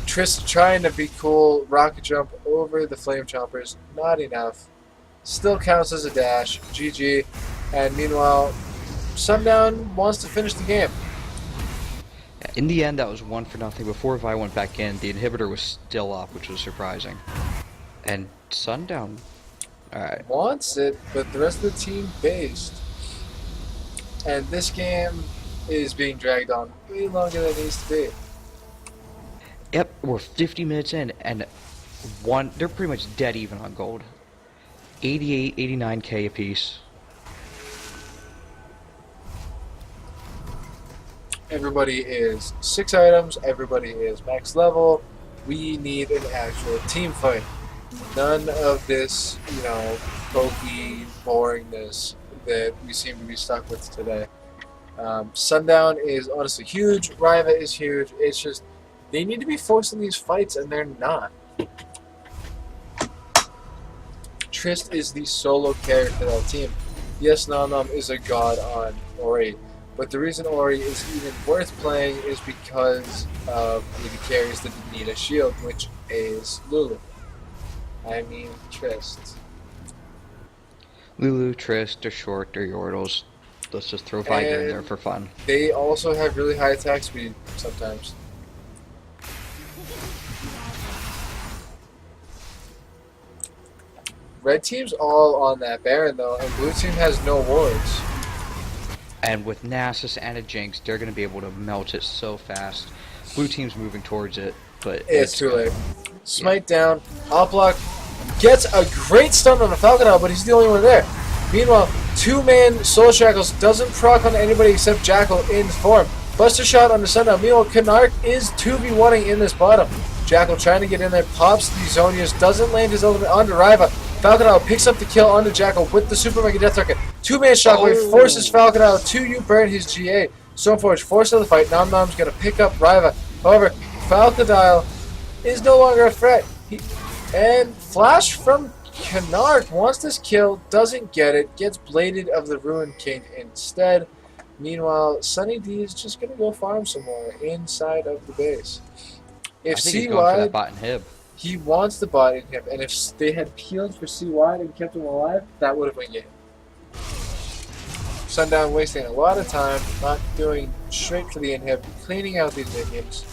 Trist trying to be cool. Rocket jump over the flame chompers. Not enough. Still counts as a dash. GG. And meanwhile, Sundown wants to finish the game. In the end, that was 1-0. Before Vi went back in, the inhibitor was still up, which was surprising. And Sundown, alright. Wants it, but the rest of the team based. And this game is being dragged on way longer than it needs to be. Yep, we're 50 minutes in, and they're pretty much dead even on gold. 88, 89k apiece. Everybody is 6 items, everybody is max level. We need an actual team fight. None of this, pokey boringness that we seem to be stuck with today. Sundown is honestly huge, Riva is huge, it's just, they need to be forcing these fights and they're not. Trist is the solo character of that team. Yes, Nom Nom is a god on Ori, but the reason Ori is even worth playing is because of the carries that need a shield, which is Lulu. I mean Trist. Lulu, Trist, they're short, they're Yordles. Let's just throw Viper in there for fun. They also have really high attack speed sometimes. Red team's all on that Baron though, and blue team has no wards. And with Nasus and a Jinx, they're going to be able to melt it so fast. Blue team's moving towards it, but it's too late. Smite down, Outblock gets a great stun on the Falconel, but he's the only one there. Meanwhile, 2-man Soul Shackles doesn't proc on anybody except Jackal in form. Buster shot on the Sundown. Meanwhile, Canark is 2v1ing in this bottom. Jackal trying to get in there, pops the Zonius, doesn't land his ultimate onto Riva. Falconel picks up the kill onto Jackal with the Super Mega Death Rocket. 2-man Shockwave forces Falconel to U-burn his GA. Stoneforge forced out of the fight. Nom Nom's going to pick up Riva. However, Falconel is no longer a threat. And Flash from Canark wants this kill, doesn't get it, gets Bladed of the Ruined King instead. Meanwhile, Sunny D is just going to go farm some more inside of the base. If I think he's going for that bot inhib. He wants the bot inhib, and if they had peeled for CY and kept him alive, that would have been game. Sundown wasting a lot of time, not doing straight for the inhib, cleaning out these minions.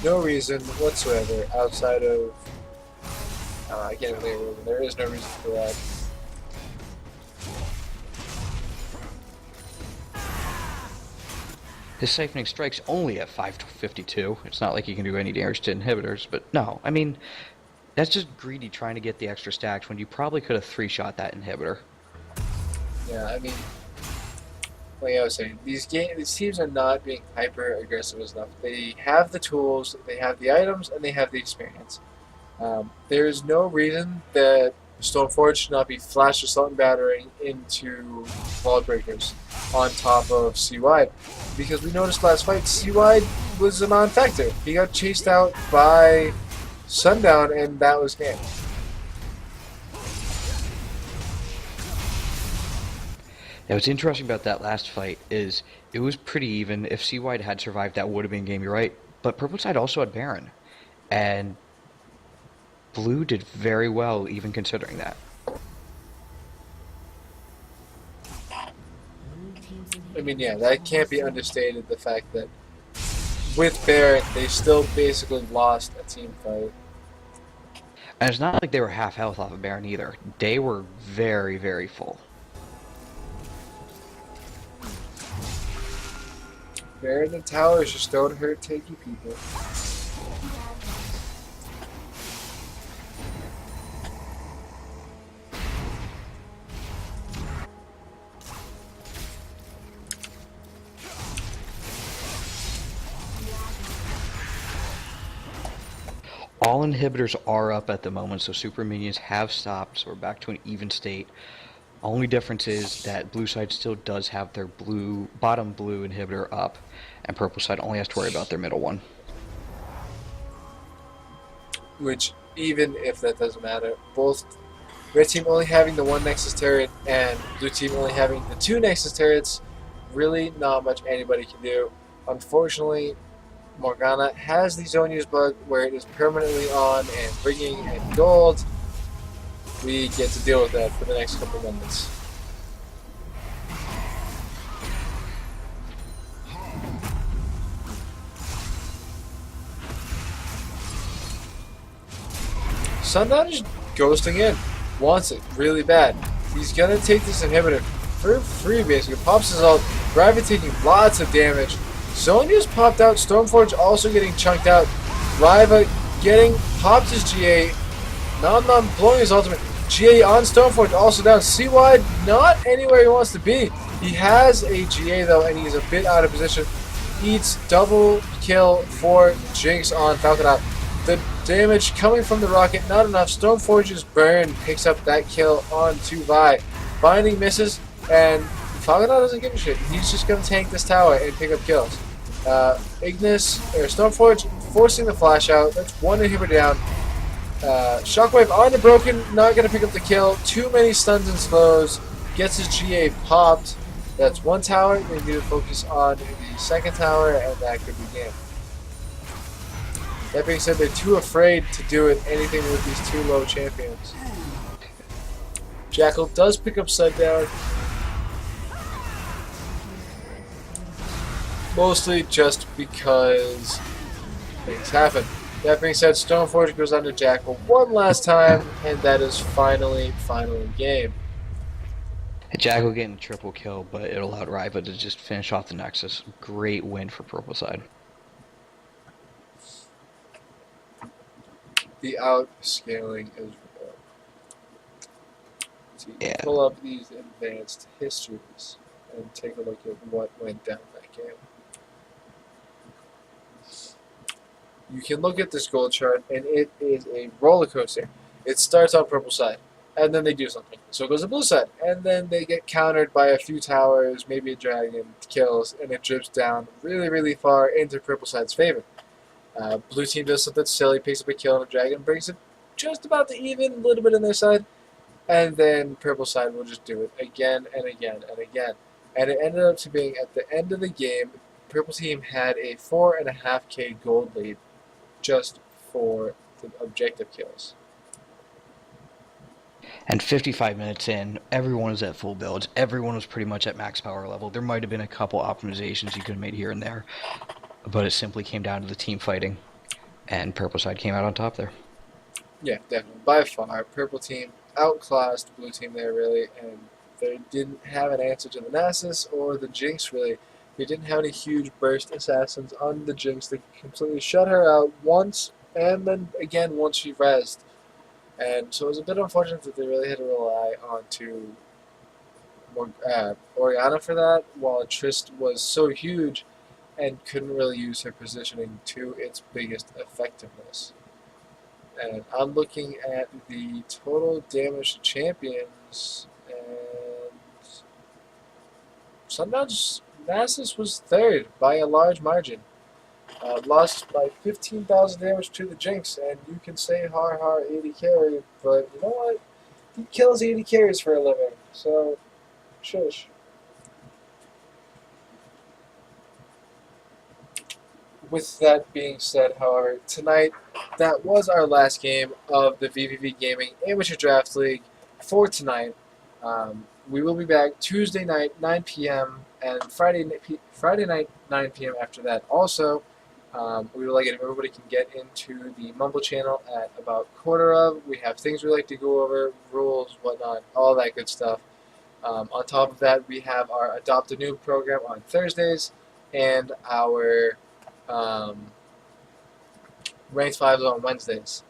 No reason whatsoever outside of... I can't think of a reason. There is no reason for that. His siphoning strike's only at 552. It's not like he can do any damage to inhibitors, but no, I mean, that's just greedy trying to get the extra stacks when you probably could have 3-shot that inhibitor. Yeah, I mean, like I was saying, these teams are not being hyper aggressive enough. They have the tools, they have the items, and they have the experience. There is no reason that Stoneforge should not be flash assault and battering into wall breakers on top of CY, because we noticed last fight CY was a non-factor. He got chased out by Sundown, and that was game. Now, what's interesting about that last fight is it was pretty even. If CY had survived, that would have been game, you're right. But Purple Side also had Baron, and Blue did very well, even considering that. I mean, yeah, that can't be understated, the fact that with Baron, they still basically lost a team fight. And it's not like they were half health off of Baron either. They were very, very full. Baron and towers just don't hurt tanky people. All inhibitors are up at the moment, so super minions have stopped, so we're back to an even state. Only difference is that blue side still does have their bottom blue inhibitor up, and purple side only has to worry about their middle one. Which, even if that doesn't matter, both red team only having the 1 Nexus turret and blue team only having the 2 Nexus turrets, really not much anybody can do. Unfortunately, Morgana has the zone use bug where it is permanently on and ringing and gold. We get to deal with that for the next couple minutes. Sundown is ghosting in. Wants it really bad. He's gonna take this inhibitor for free basically. Pops his ult. Riva taking lots of damage. Zonya's popped out. Stormforge also getting chunked out. Riva getting popped his GA. Nom Nom blowing his ultimate. GA on Stoneforge also down. C-Wide not anywhere he wants to be. He has a GA though, and he's a bit out of position. Eats double kill for Jinx on Falconer. The damage coming from the rocket, not enough. Stoneforge's burn picks up that kill onto Vi. Binding misses, and Falconer doesn't give a shit. He's just going to tank this tower and pick up kills. Stoneforge forcing the flash out. That's one inhibitor down. Shockwave on the broken, not going to pick up the kill. Too many stuns and slows. Gets his GA popped. That's one tower. They need to focus on the second tower, and that could be game. That being said, they're too afraid to do anything with these two low champions. Jackal does pick up Sundown. Mostly just because things happen. That being said, Stoneforge goes under Jackal one last time, and that is finally game. Jackal getting a triple kill, but it allowed Riva to just finish off the Nexus. Great win for purple side. The outscaling is real. So you can Yeah. pull up these advanced histories and take a look at what went down that game. You can look at this gold chart, and it is a roller coaster. It starts on purple side, and then they do something. So it goes to blue side, and then they get countered by a few towers, maybe a dragon, kills, and it drips down really far into purple side's favor. Blue team does something silly, picks up a kill on a dragon, brings it just about to even, a little bit on their side, and then purple side will just do it again and again and again. And it ended up to being, at the end of the game, purple team had a 4.5k gold lead just for the objective kills. And 55 minutes in, everyone was at full builds. Everyone was pretty much at max power level. There might have been a couple optimizations you could have made here and there, but it simply came down to the team fighting, and purple side came out on top there. Yeah, definitely. By far, purple team outclassed blue team there, really, and they didn't have an answer to the Nasus or the Jinx, really. They didn't have any huge burst assassins on the Jinx. They completely shut her out once, and then again once she rezzed. And so it was a bit unfortunate that they really had to rely on Orianna for that, while Trist was so huge and couldn't really use her positioning to its biggest effectiveness. And I'm looking at the total damage to champions, and Sundown's Nasus was third by a large margin. Lost by 15,000 damage to the Jinx, and you can say har 80 carry, but you know what? He kills 80 carries for a living, so shush. With that being said, however, tonight, that was our last game of the vVv Gaming Amateur Draft League for tonight. We will be back Tuesday night, 9 p.m., and Friday night, 9 p.m. after that. Also, we would like it if everybody can get into the Mumble channel at about quarter of. We have things we like to go over, rules, whatnot, all that good stuff. On top of that, we have our Adopt a Noob program on Thursdays, and our Ranked 5s on Wednesdays.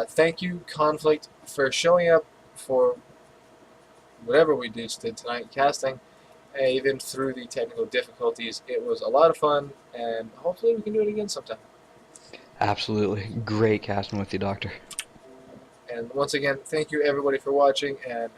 Thank you, Conflict, for showing up for whatever we did tonight, casting, and even through the technical difficulties. It was a lot of fun, and hopefully we can do it again sometime. Absolutely. Great casting with you, Doctor. And once again, thank you everybody for watching, and